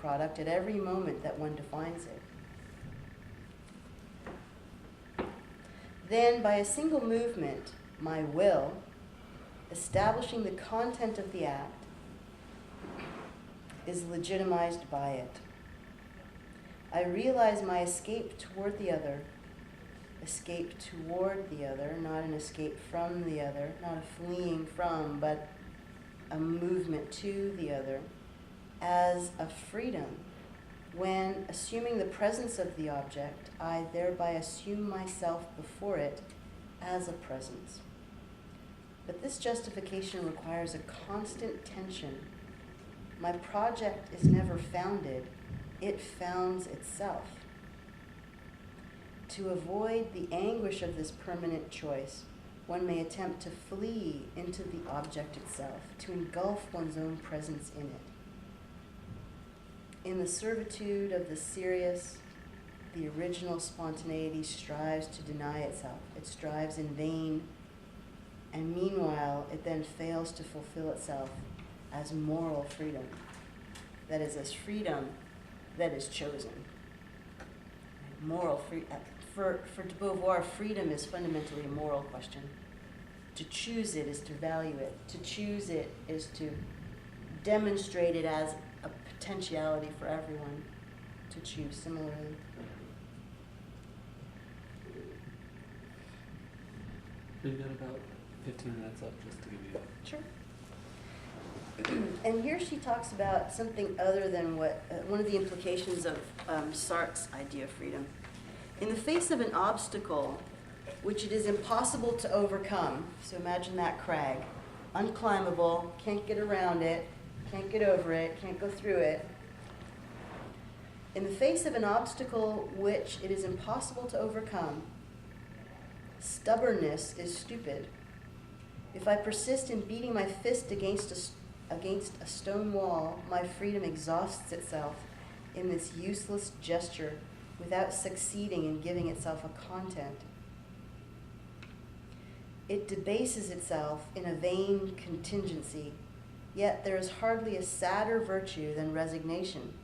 product at every moment that one defines it. Then, by a single movement, my will, establishing the content of the act, is legitimized by it. I realize my escape toward the other, escape toward the other, not an escape from the other, not a fleeing from, but a movement to the other, as a freedom, when, assuming the presence of the object, I thereby assume myself before it as a presence. But this justification requires a constant tension. My project is never founded, it founds itself. To avoid the anguish of this permanent choice, one may attempt to flee into the object itself, to engulf one's own presence in it. In the servitude of the serious, the original spontaneity strives to deny itself. It strives in vain, and meanwhile it then fails to fulfill itself as moral freedom. That is, as freedom that is chosen. Moral freedom. For de Beauvoir, freedom is fundamentally a moral question. To choose it is to value it. To choose it is to demonstrate it as a potentiality for everyone to choose similarly. We've got about 15 minutes left just to give you Sure. And here she talks about something other than what, one of the implications of Sartre's idea of freedom. In the face of an obstacle which it is impossible to overcome, so imagine that crag, unclimbable, can't get around it, can't get over it, can't go through it. In the face of an obstacle which it is impossible to overcome, stubbornness is stupid. If I persist in beating my fist against a stone wall, my freedom exhausts itself in this useless gesture without succeeding in giving itself a content. It debases itself in a vain contingency, yet there is hardly a sadder virtue than resignation.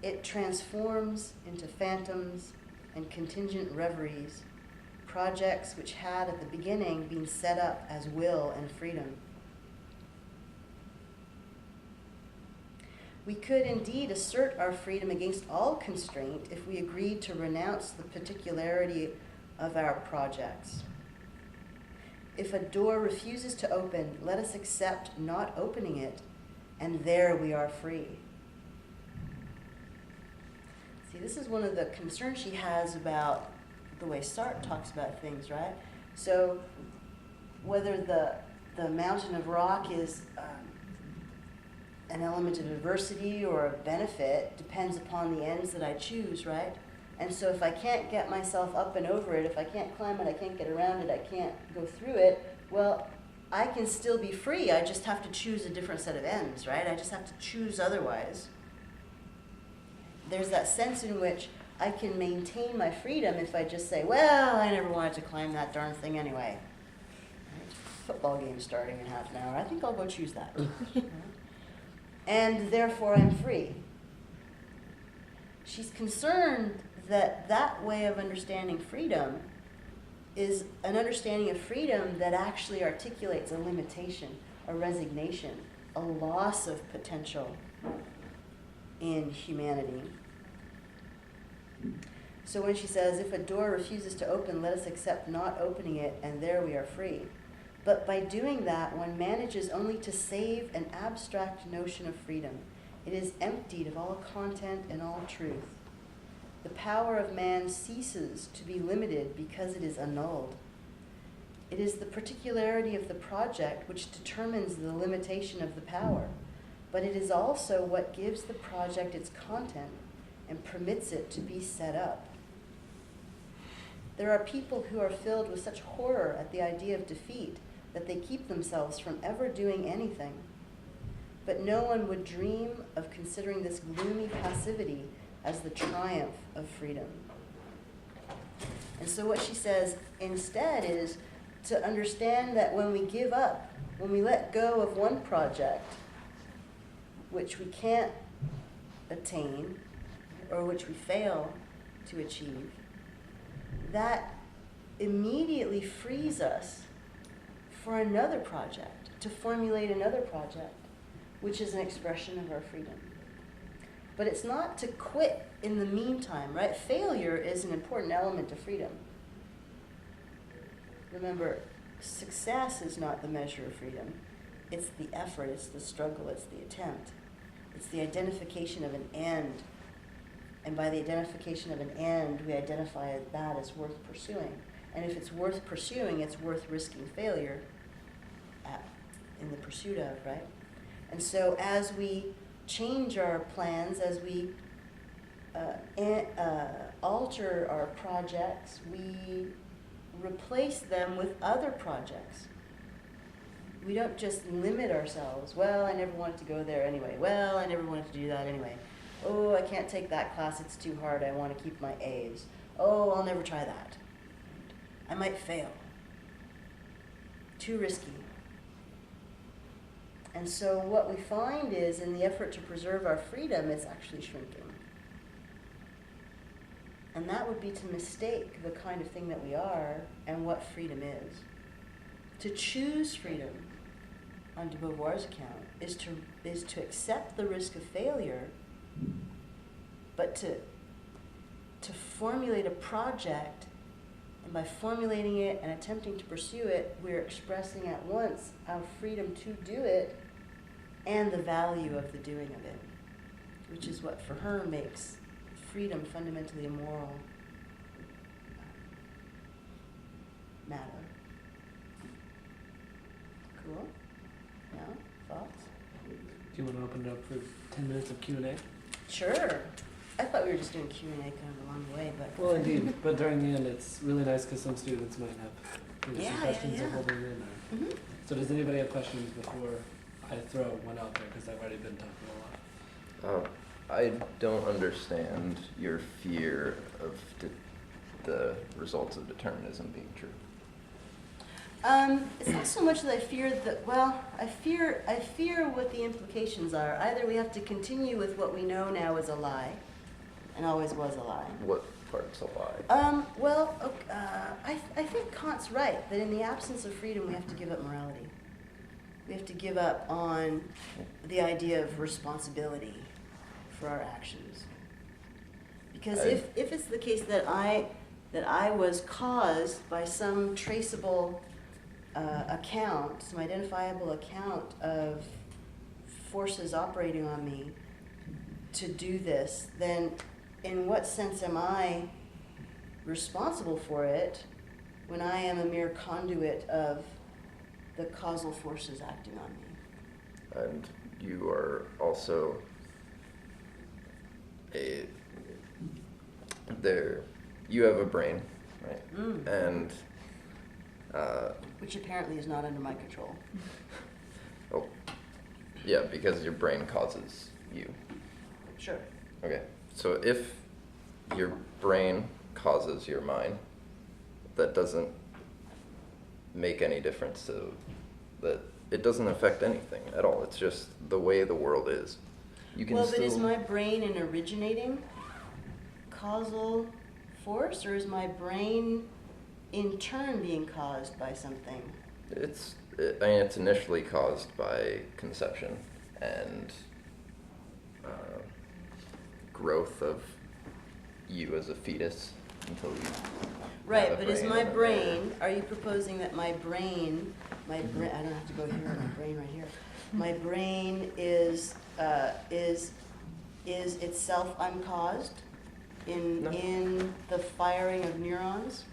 It transforms into phantoms and contingent reveries, projects which had at the beginning been set up as will and freedom. We could indeed assert our freedom against all constraint if we agreed to renounce the particularity of our projects. If a door refuses to open, let us accept not opening it, and there we are free. See, this is one of the concerns she has about the way Sartre talks about things, right? So whether the mountain of rock is an element of adversity or a benefit depends upon the ends that I choose, right? And so if I can't get myself up and over it, if I can't climb it, I can't get around it, I can't go through it, well, I can still be free. I just have to choose a different set of ends, right? I just have to choose otherwise. There's that sense in which I can maintain my freedom if I just say, well, I never wanted to climb that darn thing anyway. Right? Football game starting in half an hour. I think I'll go choose that. Right? And therefore I'm free. She's concerned that that way of understanding freedom is an understanding of freedom that actually articulates a limitation, a resignation, a loss of potential in humanity. So when she says, if a door refuses to open, let us accept not opening it, and there we are free. But by doing that, one manages only to save an abstract notion of freedom. It is emptied of all content and all truth. The power of man ceases to be limited because it is annulled. It is the particularity of the project which determines the limitation of the power, but it is also what gives the project its content and permits it to be set up. There are people who are filled with such horror at the idea of defeat that they keep themselves from ever doing anything. But no one would dream of considering this gloomy passivity as the triumph of freedom. And so what she says instead is to understand that when we give up, when we let go of one project, which we can't attain, or which we fail to achieve, that immediately frees us for another project, to formulate another project, which is an expression of our freedom. But it's not to quit in the meantime, right? Failure is an important element of freedom. Remember, success is not the measure of freedom. It's the effort, it's the struggle, it's the attempt. It's the identification of an end. And by the identification of an end, we identify that as worth pursuing. And if it's worth pursuing, it's worth risking failure in the pursuit of, right? And so as we change our plans, as we alter our projects, we replace them with other projects. We don't just limit ourselves. Well, I never wanted to go there anyway. Well, I never wanted to do that anyway. Oh, I can't take that class, it's too hard, I want to keep my A's. Oh, I'll never try that. I might fail. Too risky. And so what we find is, in the effort to preserve our freedom, it's actually shrinking. And that would be to mistake the kind of thing that we are and what freedom is. To choose freedom, on de Beauvoir's account, is to accept the risk of failure, but to formulate a project, and by formulating it and attempting to pursue it, we're expressing at once our freedom to do it and the value of the doing of it, which is what for her makes freedom fundamentally a moral matter. Cool? Now, thoughts? Do you want to open it up for 10 minutes of Q&A? Sure. I thought we were just doing Q&A kind of along the way, but... Well, indeed. But during the end, it's really nice because some students might have some questions they're holding in there. Mm-hmm. So does anybody have questions before I throw one out there, because I've already been talking a lot? I don't understand your fear of the results of determinism being true. It's not so much that I fear that, well, I fear what the implications are. Either we have to continue with what we know now is a lie, and always was a lie. What part's a lie? I think Kant's right, that in the absence of freedom, we have to give up morality. We have to give up on the idea of responsibility for our actions. Because if it's the case that I was caused by some traceable account, some identifiable account of forces operating on me to do this, then in what sense am I responsible for it when I am a mere conduit of the causal forces acting on me? And you are also you have a brain, right? Mm. And which apparently is not under my control. oh, yeah, because your brain causes you. Sure. Okay, so if your brain causes your mind, that doesn't make any difference to that. It doesn't affect anything at all. It's just the way the world is. You can but is my brain an originating causal force, or is my brain in turn being caused by something? It's initially caused by conception and growth of you as a fetus until you right, but is my brain, are you proposing that my brain, I don't have to go here, my brain right here, my brain is itself uncaused in the firing of neurons?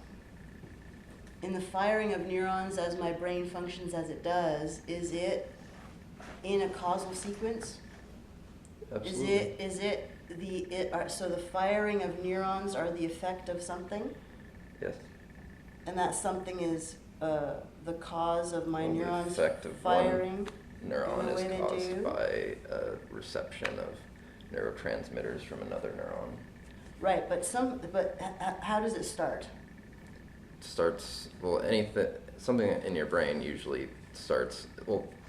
In the firing of neurons, as my brain functions as it does, is it in a causal sequence? Absolutely. So the firing of neurons are the effect of something? Yes. And that something is the cause of my neurons the effect of firing? One neuron in the way is they caused do? by a reception of neurotransmitters from another neuron. Right, but how does it start? Starts, something in your brain usually starts,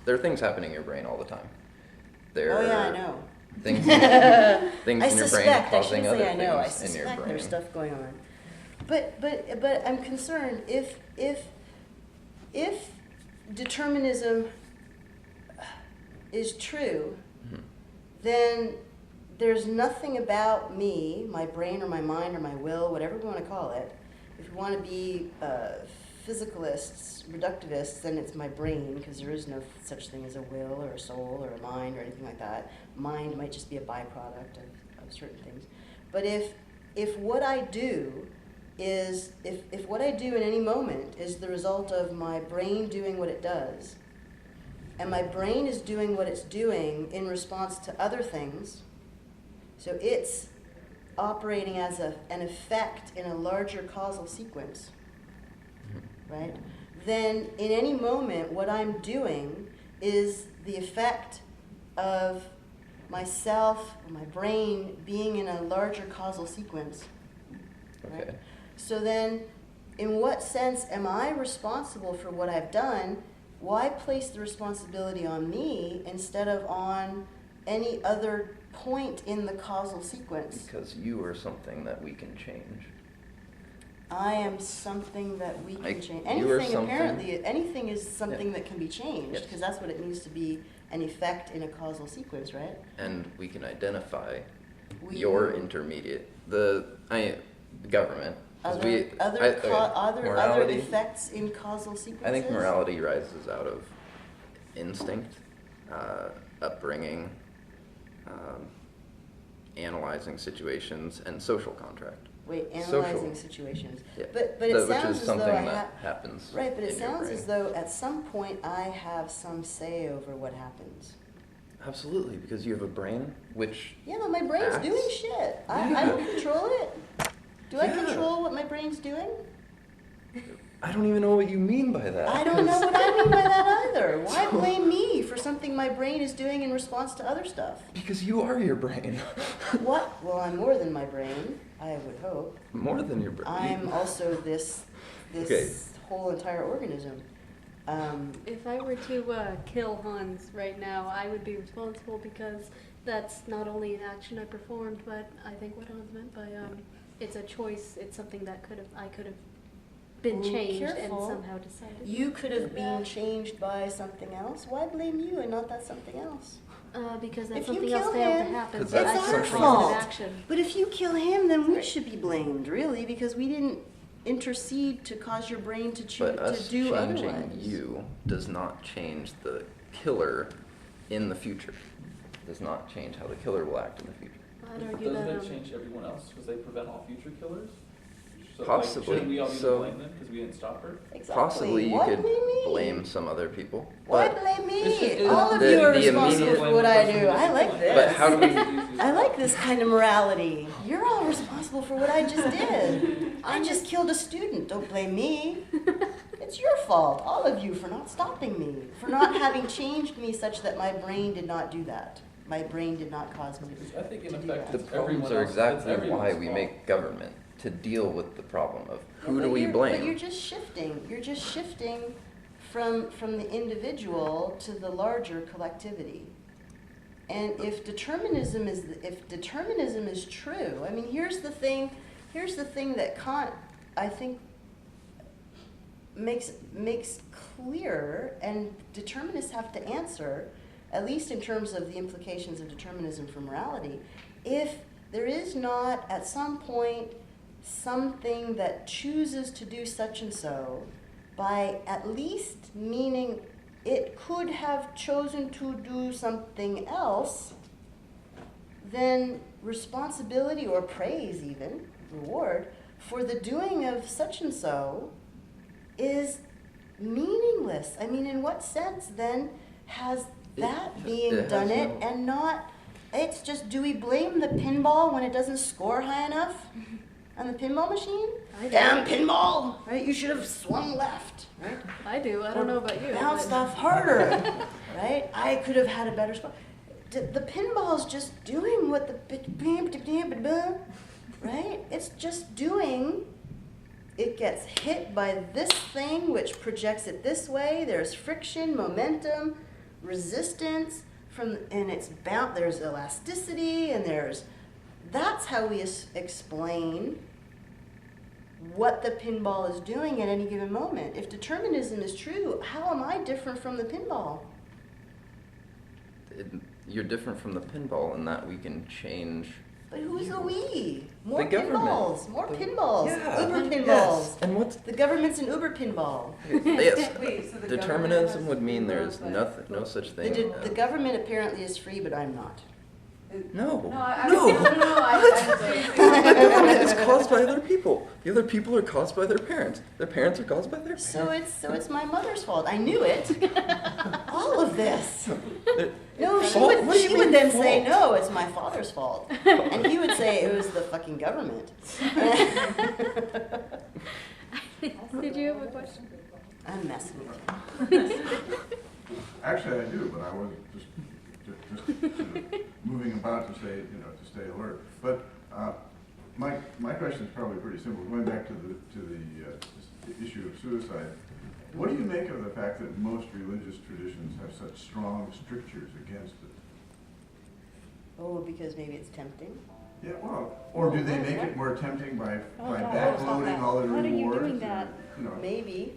there are things happening in your brain all the time. Oh yeah, I know. things I in your brain suspect, causing I other shouldn't say I know, I things in your suspect brain. there's stuff going on. But I'm concerned if determinism is true, Mhm. then there's nothing about me, my brain or my mind or my will, whatever we want to call it. If we want to be physicalists, reductivists, then it's my brain, because there is no such thing as a will or a soul or a mind or anything like that. Mind might just be a byproduct of certain things. But if what I do is, if what I do in any moment is the result of my brain doing what it does, and my brain is doing what it's doing in response to other things, so it's operating as an effect in a larger causal sequence, right? Then in any moment, what I'm doing is the effect of myself or my brain being in a larger causal sequence. Right? Okay. So then, in what sense am I responsible for what I've done? Why place the responsibility on me instead of on any other point in the causal sequence? Because you are something that we can change. I am something that we can Like, change. you are Anything, something- apparently, anything is something Yeah. that can be changed, Yes. because that's what it means to be an effect in a causal sequence, right? And we can identify We- your intermediate, the government. 'Cause Other morality, effects in causal sequences? I think morality rises out of instinct, upbringing, analyzing situations, and social contract. Wait, Social. analyzing situations. Yeah. But it Which sounds is as though something I that have... happens Right, but it in your sounds brain. as though at some point I have some say over what happens. Absolutely, because you have a brain which Yeah, but my brain's acts. doing shit. I Yeah. don't control it. Do I Yeah. control what my brain's doing? I don't even know what you mean by that. I don't know 'cause- what I mean by that either. Why So- blame me for something my brain is doing in response to other stuff? Because you are your brain. What? Well, I'm more than my brain, I would hope. More than your brain. I'm also this Okay. whole entire organism. If I were to kill Hans right now, I would be responsible because that's not only an action I performed, but I think what Hans meant by it's a choice. It's something that I could have been Ooh, changed careful. and somehow decided. You could have been Yeah. changed by something else. Why blame you and not that something else? Because that If you something else kill failed to him, happen. 'Cause but that's I took something- positive fault. action. But if you kill him, then we Right. should be blamed, really, because we didn't intercede to cause your brain to But to us do changing otherwise. you does not change the killer in the future. Does not change how the killer will act in the future. I'd argue Doesn't that it change everyone else because they prevent all future killers? So, Possibly. Like, shouldn't we all be So- to blame them because we didn't stop her? Exactly. Possibly you Why could blame me? blame some other people. Why But, blame me? It's just- All of the- you are the responsible immediate- for what I do. I like this. But how do we- I like this kind of morality. You're all responsible for what I just did. I just killed a student. Don't blame me. It's your fault, all of you, for not stopping me, for not having changed me such that my brain did not do that. My brain did not cause me I think in to do effect that. the it's problems everyone are else- exactly it's why everyone's we fault. make government, to deal with the problem of who Yeah, do but we you're- blame. But you're just shifting. You're just shifting from the individual to the larger collectivity. And if determinism is true, I mean, here's the thing that Kant, I think, makes clear, and determinists have to answer, at least in terms of the implications of determinism for morality. If there is not at some point something that chooses to do such and so, by at least meaning it could have chosen to do something else, then responsibility or praise, even reward, for the doing of such and so is meaningless. I mean, in what sense then has that being it has done it no- and not, it's just, do we blame the pinball when it doesn't score high enough on the pinball machine? I do. Damn pinball, right? You should have swung left, right? I do. I don't know about you. Bounced but- off harder, right? I could have had a better spot. The pinball's just doing what right? It's just doing. It gets hit by this thing, which projects it this way. There's friction, momentum, resistance. and it's bound, there's elasticity, and that's how we explain what the pinball is doing at any given moment. If determinism is true, how am I different from the pinball? You're different from the pinball in that we can change. But who's the we? More The government. pinballs. More pinballs. Yeah. Uber pinballs. Yes. And what's The government's an Uber pinball. yes? Wait, so the Determinism government would mean has there's to nothing, no such thing. The government apparently is free, but I'm not. No. No, I No. I The government is caused by other people. The other people are caused by their parents. Their parents are caused by their parents. So it's my mother's fault. I knew it. All of this. They're- No, she Fault? What do you would mean then say, fault? no, it's my father's fault. And he would say it was the fucking government. Did you have a question? I'm messing with you. Actually, I do, but I was just moving about to say, to stay alert. But my question is probably pretty simple. Going back to the issue of suicide, what do you make of the fact that most religious traditions have such strong strictures against it? Oh, because maybe it's tempting. Yeah, well, or do they make it more tempting by Oh, God, backloading all the rewards? How are you doing that? Or, Maybe.